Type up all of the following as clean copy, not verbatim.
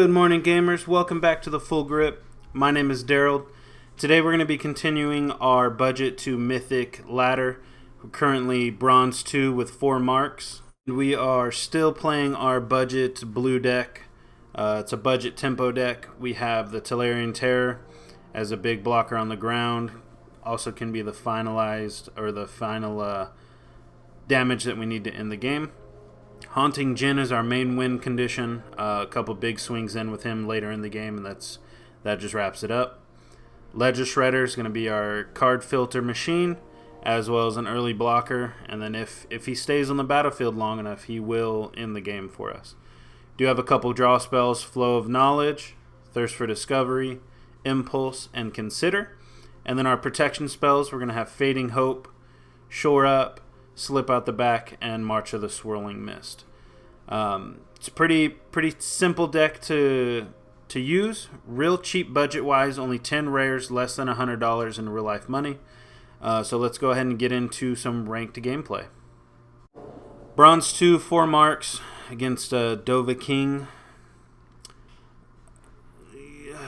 Good morning, gamers. Welcome back to the Full Grip. My name is Daryl. Today we're going to be continuing our budget to Mythic ladder. We're currently Bronze 2 with 4 marks. We are still playing our budget blue deck. It's a budget tempo deck. We have the Tolarian Terror as a big blocker on the ground. Also can be the finalized or the final damage that we need to end the game. Haunting Djinn is our main win condition. A couple big swings in with him later in the game, and that just wraps it up. Ledger Shredder is going to be our card filter machine, as well as an early blocker. And then if he stays on the battlefield long enough, he will end the game for us. Do have a couple draw spells: Flow of Knowledge, Thirst for Discovery, Impulse, and Consider. And then our protection spells, we're going to have Fading Hope, Shore Up, Slip Out the Back, and March of the Swirling Mist. It's a pretty simple deck to use. Real cheap budget-wise, only 10 rares, less than $100 in real-life money. So let's go ahead and get into some ranked gameplay. Bronze 2, 4 marks against Dova King.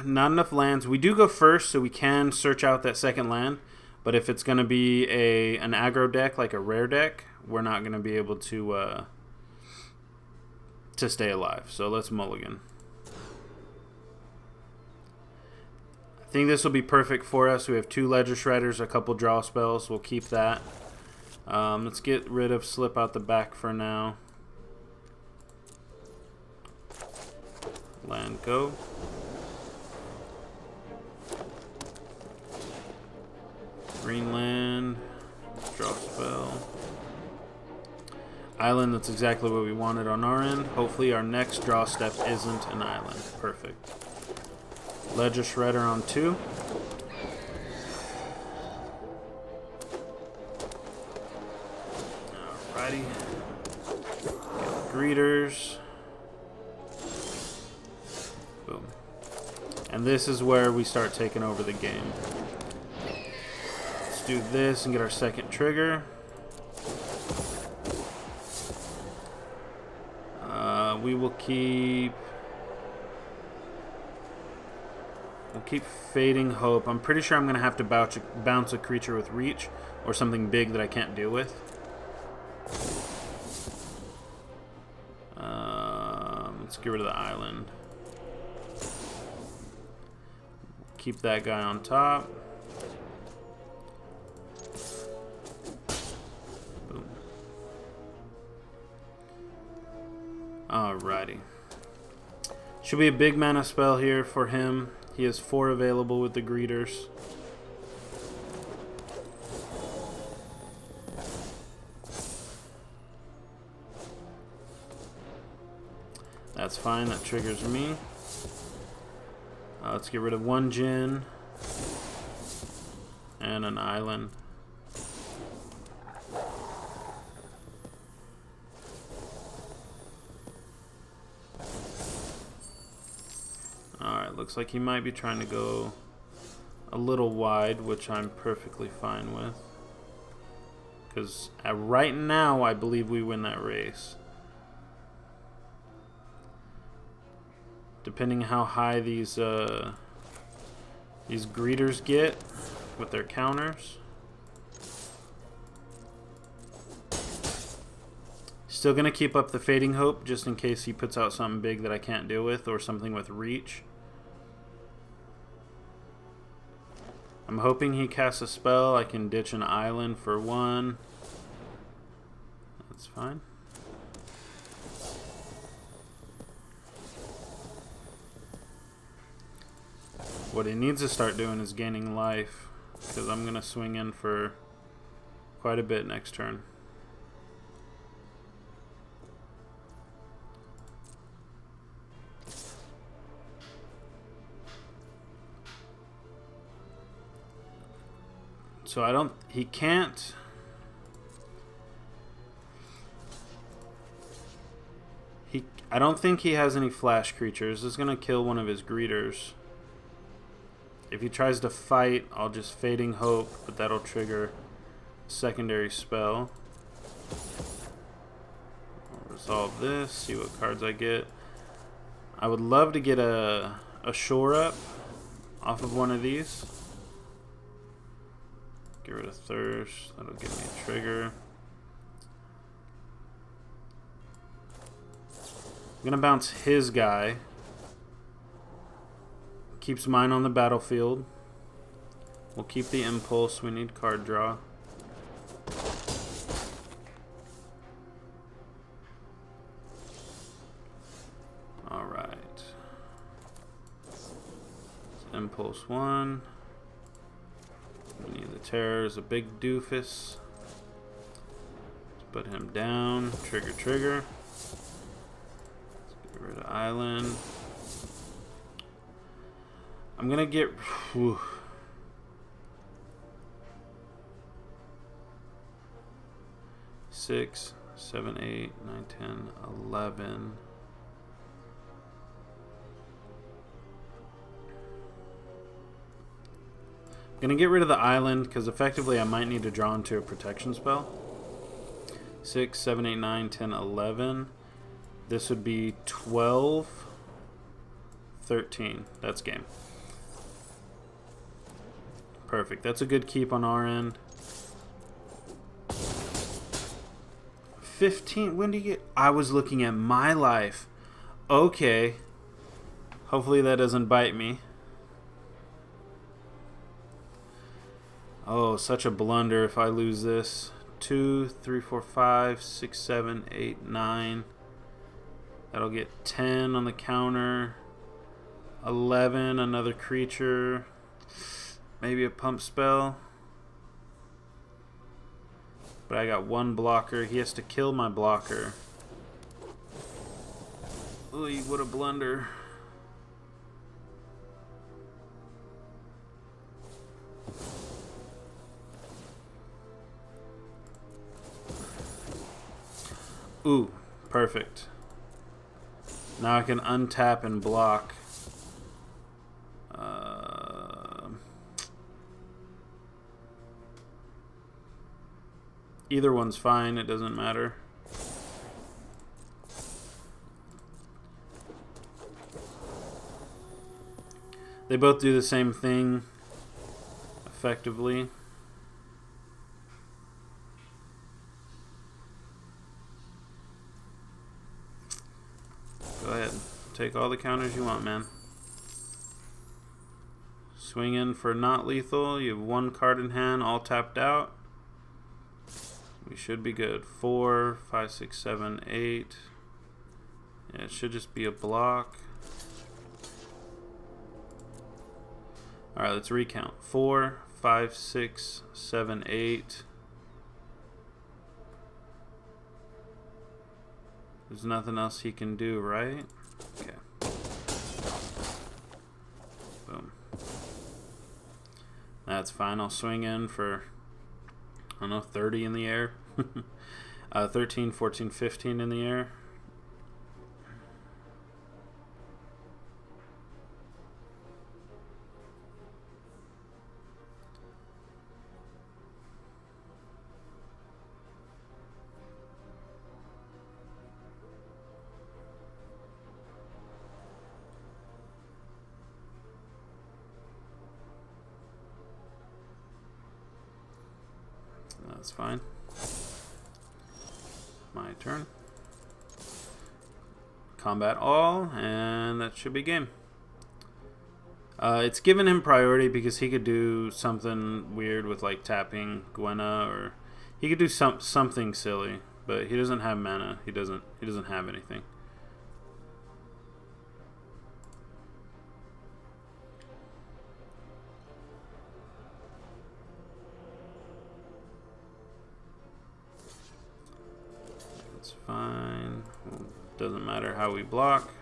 Not enough lands. We do go first, so we can search out that second land. But if it's going to be an aggro deck, like a rare deck, we're not going to be able to stay alive. So let's mulligan. I think this will be perfect for us. We have 2 Ledger Shredders, a couple draw spells. We'll keep that. Let's get rid of Slip Out the Back for now. Land go. Greenland, draw spell. Island, that's exactly what we wanted on our end. Hopefully our next draw step isn't an island. Perfect. Ledger Shredder on 2. Alrighty. Greeters. Boom. And this is where we start taking over the game. Do this and get our second trigger. We will keep Fading Hope. I'm pretty sure I'm gonna have to bounce a creature with reach or something big that I can't deal with. Let's get rid of the island. Keep that guy on top. Alrighty. Should be a big mana spell here for him. He has 4 available with the greeters. That's fine, that triggers me. Let's get rid of 1 Djinn and an island. Alright, looks like he might be trying to go a little wide, which I'm perfectly fine with. Because right now, I believe we win that race. Depending how high these greeters get with their counters. Still going to keep up the Fading Hope just in case he puts out something big that I can't deal with or something with reach. I'm hoping he casts a spell. I can ditch an island for 1. That's fine. What he needs to start doing is gaining life, because I'm going to swing in for quite a bit next turn. So he can't. I don't think he has any flash creatures. This is going to kill one of his greeters. If he tries to fight, I'll just Fading Hope, but that'll trigger a secondary spell. I'll resolve this, see what cards I get. I would love to get a shore up off of one of these. Get rid of Thirst. That'll give me a trigger. I'm gonna bounce his guy. Keeps mine on the battlefield. We'll keep the impulse. We need card draw. Alright. Impulse 1. We need the terror is a big doofus. Let's put him down. Trigger, trigger. Let's get rid of island. I'm gonna get... Whew. Six, 7, 8, 9, 10, 11. Gonna get rid of the island because effectively I might need to draw into a protection spell. 6, 7, 8, 9, 10, 11. This would be 12, 13. That's game. Perfect. That's a good keep on our end. 15. When do you get... I was looking at my life. Okay. Hopefully that doesn't bite me. Oh, such a blunder if I lose this. 2, 3, 4, 5, 6, 7, 8, 9. That'll get 10 on the counter. 11, another creature. Maybe a pump spell. But I got one blocker. He has to kill my blocker. Ooh, what a blunder. Ooh, perfect. Now I can untap and block. Either one's fine, it doesn't matter. They both do the same thing, effectively. Go ahead. Take all the counters you want, man. Swing in for not lethal. You have one card in hand, all tapped out. We should be good. 4, 5, 6, 7, 8. Yeah, it should just be a block. Alright, let's recount. 4, 5, 6, 7, 8. There's nothing else he can do, right? Okay. Boom. That's fine. I'll swing in for, I don't know, 30 in the air. 13, 14, 15 in the air. That's fine. My turn. Combat all, and that should be game. It's given him priority because he could do something weird with like tapping Gwenna, or he could do something silly, but he doesn't have mana. He doesn't have anything. That's fine. Doesn't matter how we block.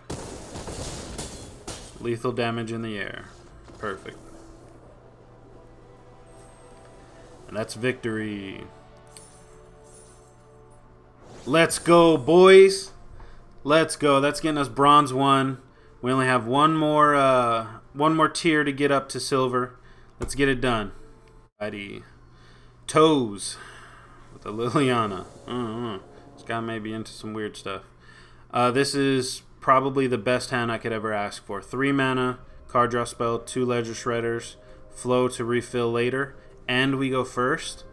Lethal damage in the air. Perfect. And that's victory. Let's go, boys. Let's go. That's getting us bronze 1. We only have one more tier to get up to silver. Let's get it done. Alrighty. Toes with the Liliana. This guy may be into some weird stuff. This is probably the best hand I could ever ask for. 3 mana, card draw spell, 2 Ledger Shredders, flow to refill later, and we go first.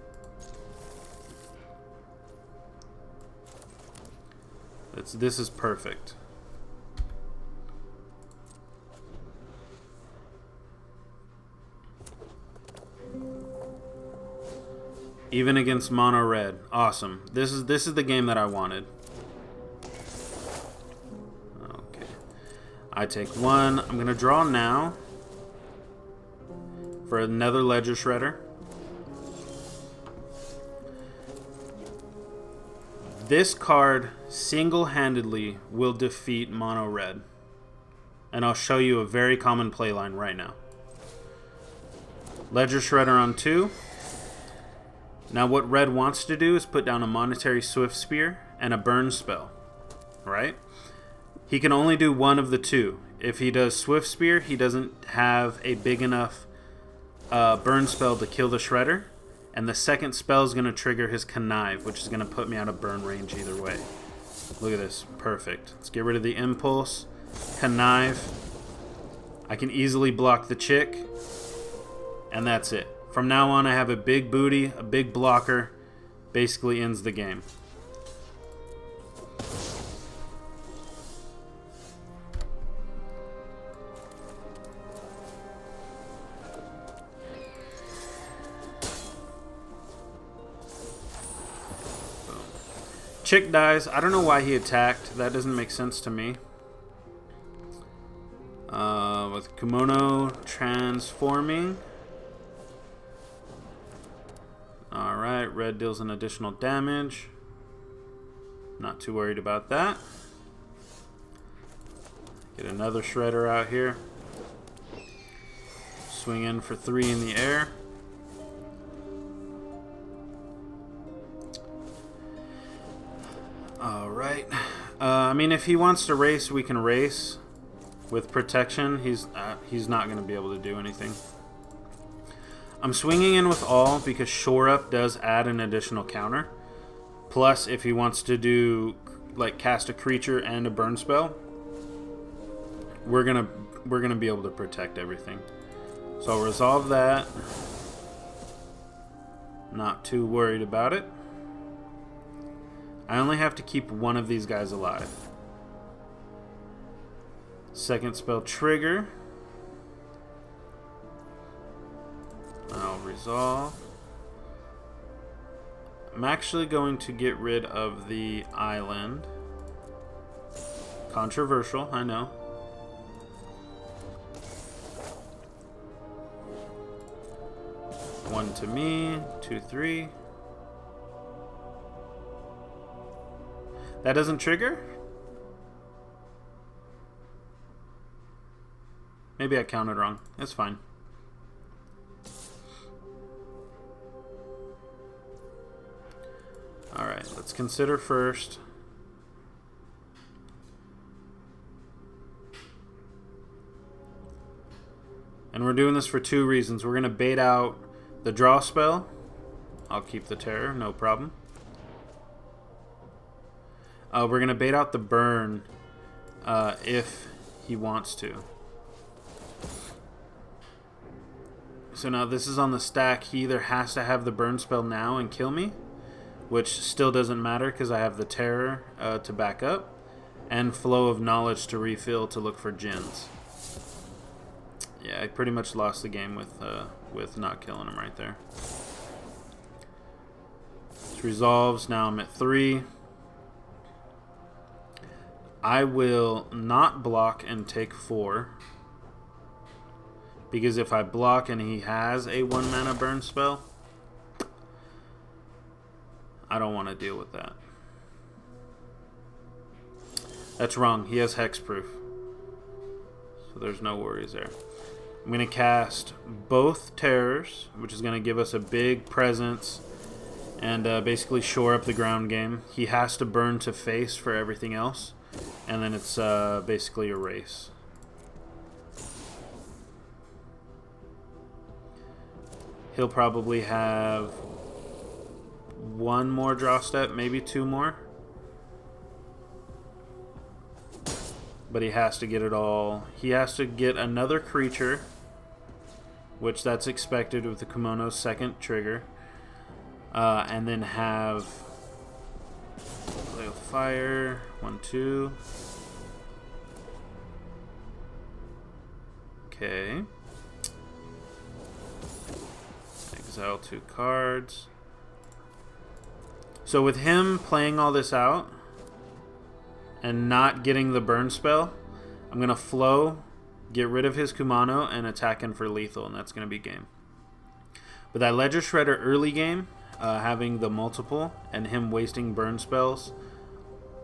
This is perfect. Even against mono red. Awesome. This is the game that I wanted. Okay. I take 1. I'm going to draw now for another Ledger Shredder. This card single-handedly will defeat mono red. And I'll show you a very common playline right now. Ledger Shredder on 2. Now what red wants to do is put down a monetary Swift Spear and a burn spell. Right? He can only do one of the two. If he does Swift Spear, he doesn't have a big enough burn spell to kill the Shredder. And the second spell is going to trigger his Connive, which is going to put me out of burn range either way. Look at this. Perfect. Let's get rid of the Impulse. Connive. I can easily block the chick. And that's it. From now on, I have a big booty, a big blocker. Basically ends the game. Chick dies. I don't know why he attacked. That doesn't make sense to me. With Kimono transforming. Alright, red deals an additional damage. Not too worried about that. Get another Shredder out here. Swing in for 3 in the air. Alright. I mean, if he wants to race, we can race. With protection, he's not going to be able to do anything. I'm swinging in with all because Shore Up does add an additional counter. Plus, if he wants to do, like, cast a creature and a burn spell, we're gonna be able to protect everything. So I'll resolve that. Not too worried about it. I only have to keep one of these guys alive. Second spell trigger. I'll resolve. I'm actually going to get rid of the island. Controversial, I know. One to me, 2, 3. That doesn't trigger? Maybe I counted wrong. That's fine. Alright, let's consider first. And we're doing this for 2 reasons. We're going to bait out the draw spell. I'll keep the terror, no problem. We're going to bait out the burn if he wants to. So now this is on the stack. He either has to have the burn spell now and kill me, which still doesn't matter because I have the terror to back up, and flow of knowledge to refill to look for Djinns. Yeah, I pretty much lost the game with not killing him right there. This resolves. Now I'm at 3. I will not block and take 4. Because if I block and he has a 1 mana burn spell, I don't want to deal with that. That's wrong. He has hexproof. So there's no worries there. I'm going to cast both terrors, which is going to give us a big presence and basically shore up the ground game. He has to burn to face for everything else. And then it's basically a race. He'll probably have 1 more draw step, maybe 2 more. but he has to get it all. He has to get another creature, which that's expected with the Kimono's second trigger, and then have play with fire. 1, 2. Okay. Exile 2 cards. So with him playing all this out and not getting the burn spell, I'm going to flow, get rid of his Kumano, and attack him for lethal, and that's going to be game. But that Ledger Shredder early game, having the multiple and him wasting burn spells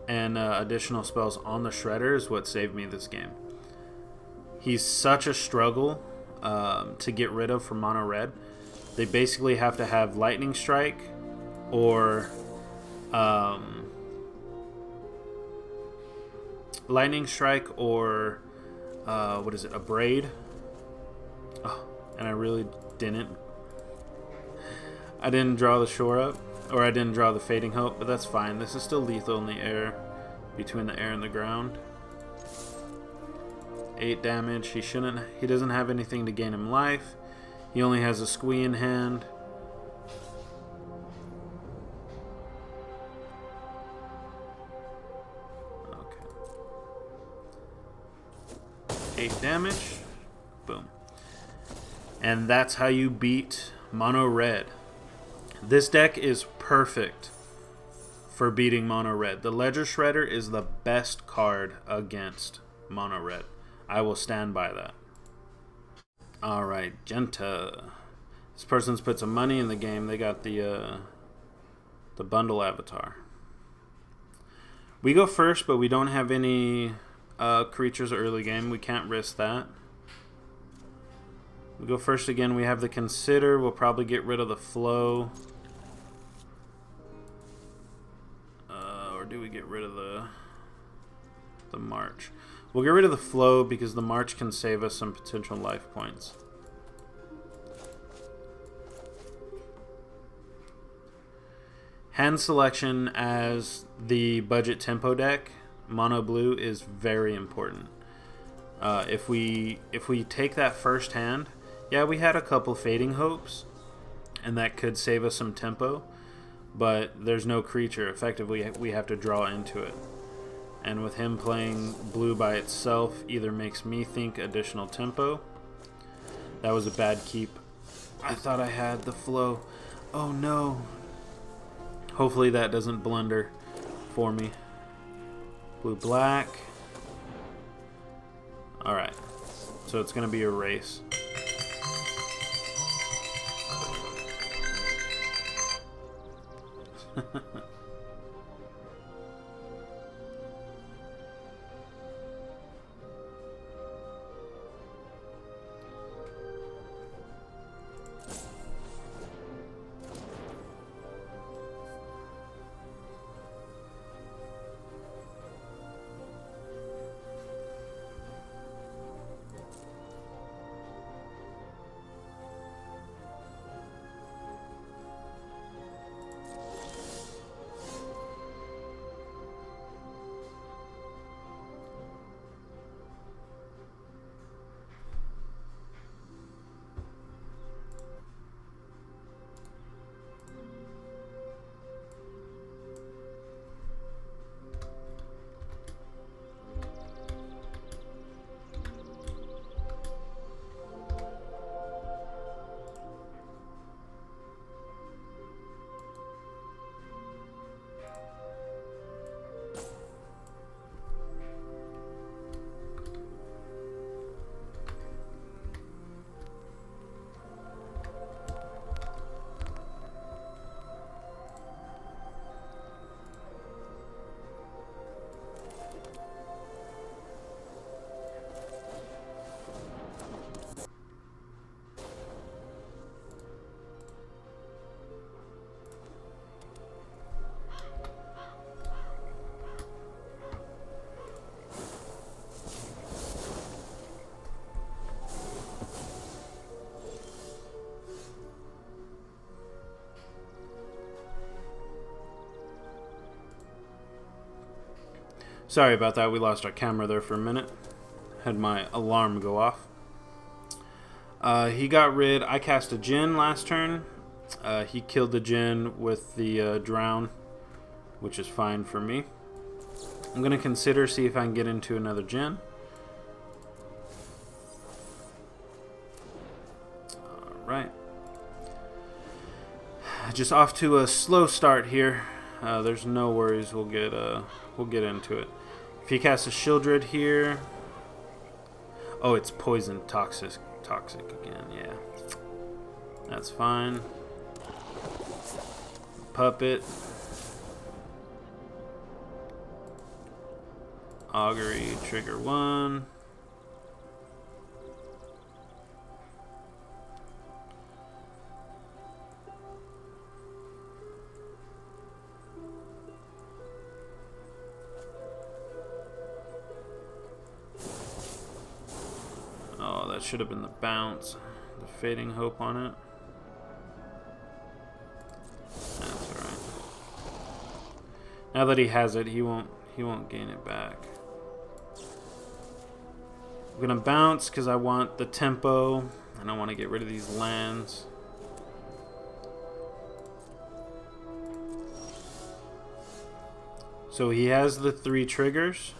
and additional spells on the Shredder is what saved me this game. He's such a struggle to get rid of for mono red. They basically have to have Lightning Strike or what is it, a Braid. Oh, and I really didn't. I didn't draw the Shore Up, or I didn't draw the Fading Hope, but that's fine. This is still lethal in the air, between the air and the ground. 8 damage. He doesn't have anything to gain him life. He only has a Squee in hand. Okay. 8 damage. Boom. And that's how you beat mono red. This deck is perfect for beating mono red. The Ledger Shredder is the best card against mono red. I will stand by that. Alright, Genta. This person's put some money in the game. They got the bundle avatar. We go first, but we don't have any creatures early game. We can't risk that. We go first again. We have the Consider. We'll probably get rid of the Flow. Or do we get rid of the March? We'll get rid of the Flow because the March can save us some potential life points. Hand selection as the budget tempo deck, mono blue, is very important. If we take that first hand, yeah, we had a couple Fading Hopes, and that could save us some tempo, but there's no creature. Effectively, we have to draw into it. And with him playing blue by itself either makes me think additional tempo. That was a bad keep. I thought I had the Flow. Oh no. Hopefully that doesn't blunder for me. Blue black. Alright. So it's going to be a race. Sorry about that, we lost our camera there for a minute. Had my alarm go off. He got rid... I cast a Djinn last turn. He killed the Djinn with the Drown, which is fine for me. I'm going to consider see if I can get into another Djinn. Alright. Just off to a slow start here. There's no worries, we'll get into it. If he casts a Shieldred here... Oh, it's poison toxic again, yeah. That's fine. Puppet. Augury, trigger 1. Oh, that should have been the bounce. The Fading Hope on it. That's alright. Now that he has it, he won't gain it back. I'm gonna bounce because I want the tempo and I want to get rid of these lands. So he has the 3 triggers.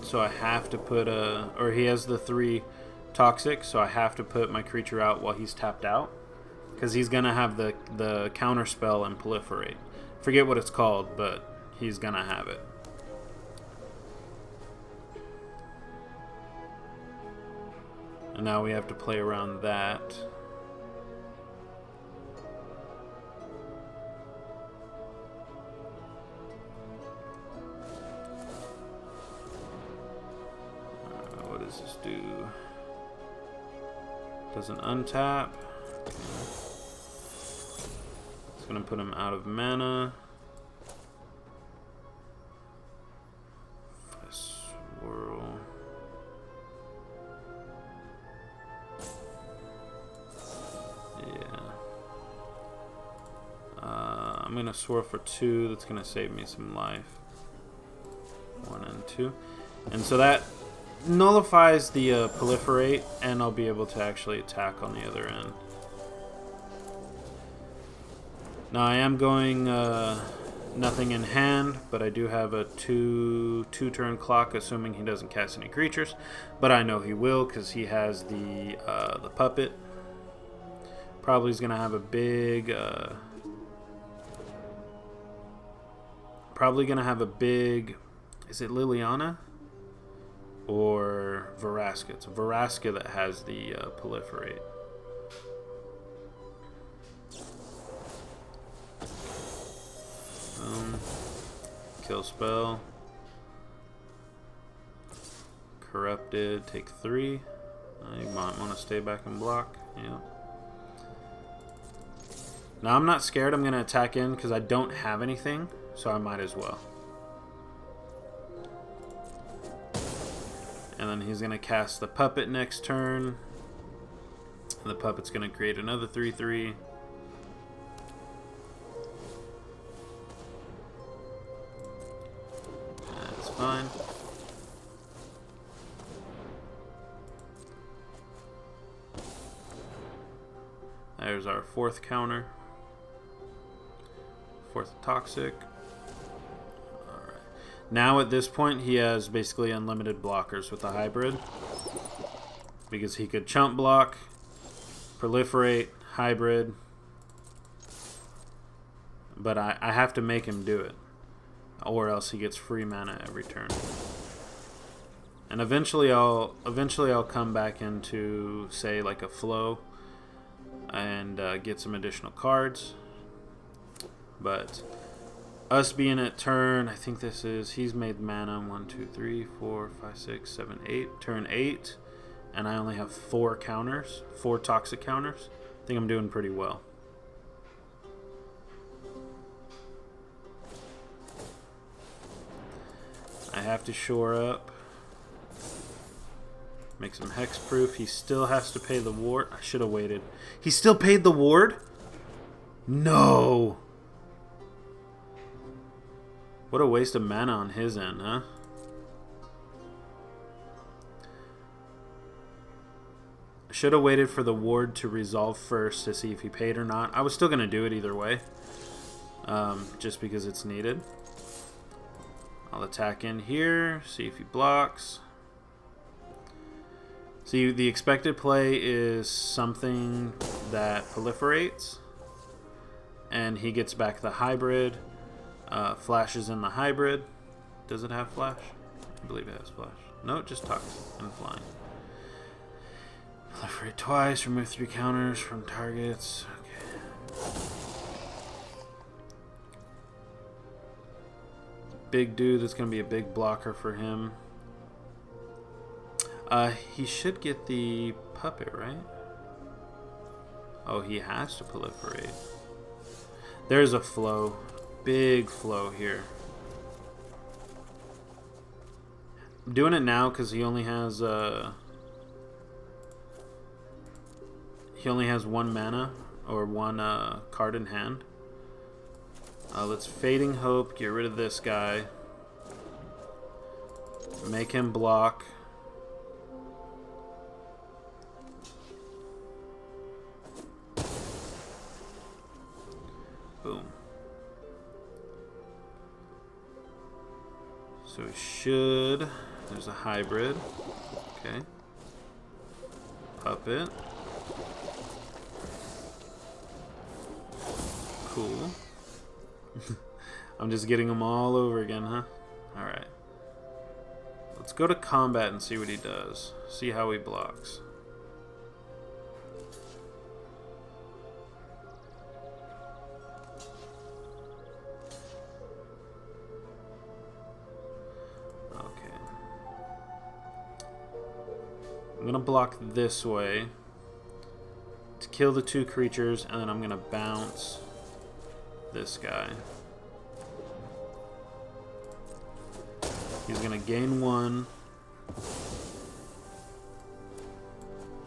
So I have to put or he has the 3 toxic, so I have to put my creature out while he's tapped out, because he's gonna have the counter spell and proliferate. Forget what it's called, but he's gonna have it. And now we have to play around that. What does this do? Doesn't untap. It's gonna put him out of mana. Swirl. Yeah. I'm gonna swirl for 2. That's gonna save me some life. 1 and 2. And so that nullifies the proliferate, and I'll be able to actually attack on the other end. Now I am going nothing in hand, but I do have a two turn clock, assuming he doesn't cast any creatures. But I know he will because he has the puppet. Probably is gonna have a big. Probably gonna have a big. Is it Liliana? Or Vraska. It's Vraska that has the proliferate. Kill spell. Corrupted. Take 3. You might want to stay back and block. Yeah. Now I'm not scared. I'm going to attack in because I don't have anything, so I might as well. And then he's going to cast the puppet next turn. And the puppet's going to create another 3/3. That's fine. There's our 4th counter. 4th toxic. Now at this point he has basically unlimited blockers with the hybrid, because he could chump block, proliferate, hybrid, but I have to make him do it, or else he gets free mana every turn. And eventually I'll come back into, say, like a flow and get some additional cards. But us being at turn, I think this is, he's made mana 1, 2, 3, 4, 5, 6, 7, 8. Turn 8, and I only have 4 counters, 4 toxic counters. I think I'm doing pretty well. I have to shore up, make some hexproof. He still has to pay the ward. I should have waited. He still paid the ward? No. What a waste of mana on his end, huh? Should have waited for the ward to resolve first to see if he paid or not. I was still going to do it either way. Just because it's needed. I'll attack in here, see if he blocks. See, the expected play is something that proliferates. And he gets back the hybrid. Flashes in the hybrid. Does it have flash? I believe it has flash. No, it just tucks and flying. Proliferate twice, remove 3 counters from targets. Okay. Big dude, that's going to be a big blocker for him. He should get the puppet, right? Oh, he has to proliferate. There's a flow. Big flow here. I'm doing it now because he only has one mana or one card in hand. Let's Fading Hope, get rid of this guy. Make him block. Boom. So he should... There's a hybrid. Okay. Puppet. Cool. I'm just getting them all over again, huh? Alright. Let's go to combat and see what he does. See how he blocks. Okay. I'm gonna block this way to kill the 2 creatures, and then I'm gonna bounce this guy. He's gonna gain 1,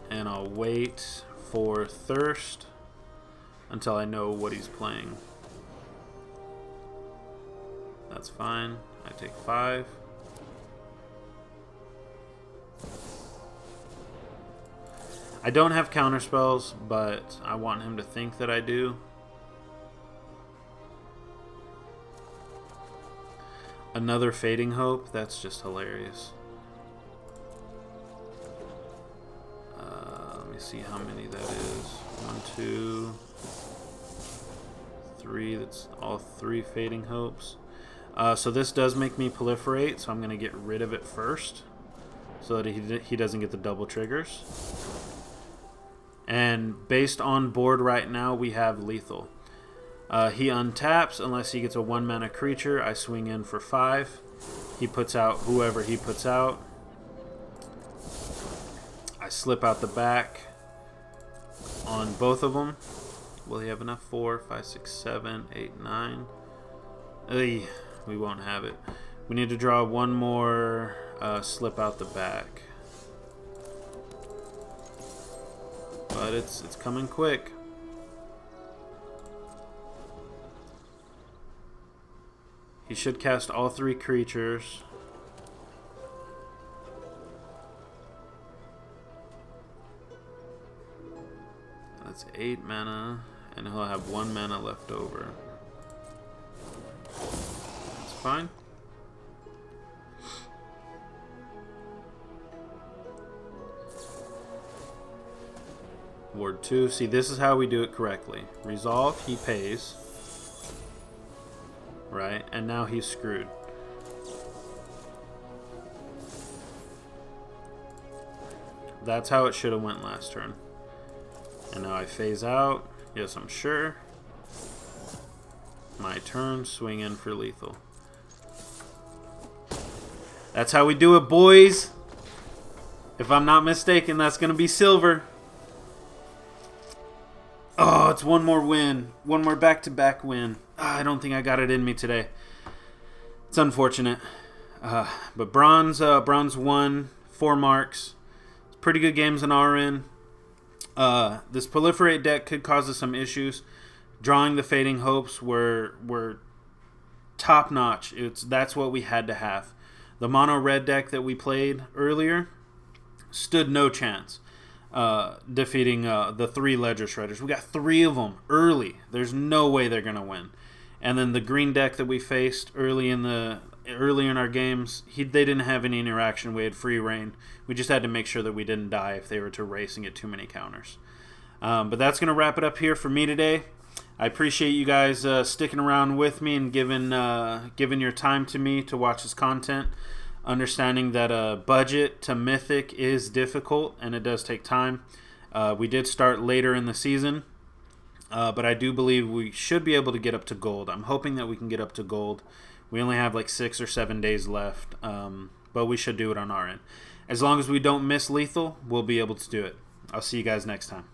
and I'll wait for Thirst until I know what he's playing. That's fine. I take 5. I don't have counter spells, but I want him to think that I do. Another Fading Hope? That's just hilarious. Let me see how many that is. 1, 2, 3. That's all 3 Fading Hopes. So this does make me proliferate, so I'm going to get rid of it first, so that he doesn't get the double triggers. And based on board right now, we have lethal. He untaps unless he gets a 1 mana creature. I swing in for 5. He puts out whoever he puts out. I slip out the back on both of them. Will he have enough? 4, 5, 6, 7, 8, 9. We won't have it. We need to draw 1 more slip out the back. But it's coming quick. He should cast all 3 creatures. That's 8 mana, and he'll have 1 mana left over. That's fine. Ward 2. See, this is how we do it correctly. Resolve, he pays. Right? And now he's screwed. That's how it should have went last turn. And now I phase out. Yes, I'm sure. My turn. Swing in for lethal. That's how we do it, boys. If I'm not mistaken, that's going to be silver. Oh, it's 1 more win. 1 more back-to-back win. I don't think I got it in me today. It's unfortunate. But bronze 1, 4 marks. It's pretty good games in our end. This proliferate deck could cause us some issues. Drawing the Fading Hopes were top notch. That's what we had to have. The mono red deck that we played earlier stood no chance defeating the 3 Ledger Shredders. We got 3 of them early. There's no way they're gonna win. And then the green deck that we faced early in our games, they didn't have any interaction. We had free reign. We just had to make sure that we didn't die if they were to race and get too many counters. But that's going to wrap it up here for me today. I appreciate you guys sticking around with me and giving your time to me to watch this content. Understanding that a budget to Mythic is difficult and it does take time. We did start later in the season. But I do believe we should be able to get up to gold. I'm hoping that we can get up to gold. We only have like 6 or 7 days left, but we should do it on our end. As long as we don't miss lethal, we'll be able to do it. I'll see you guys next time.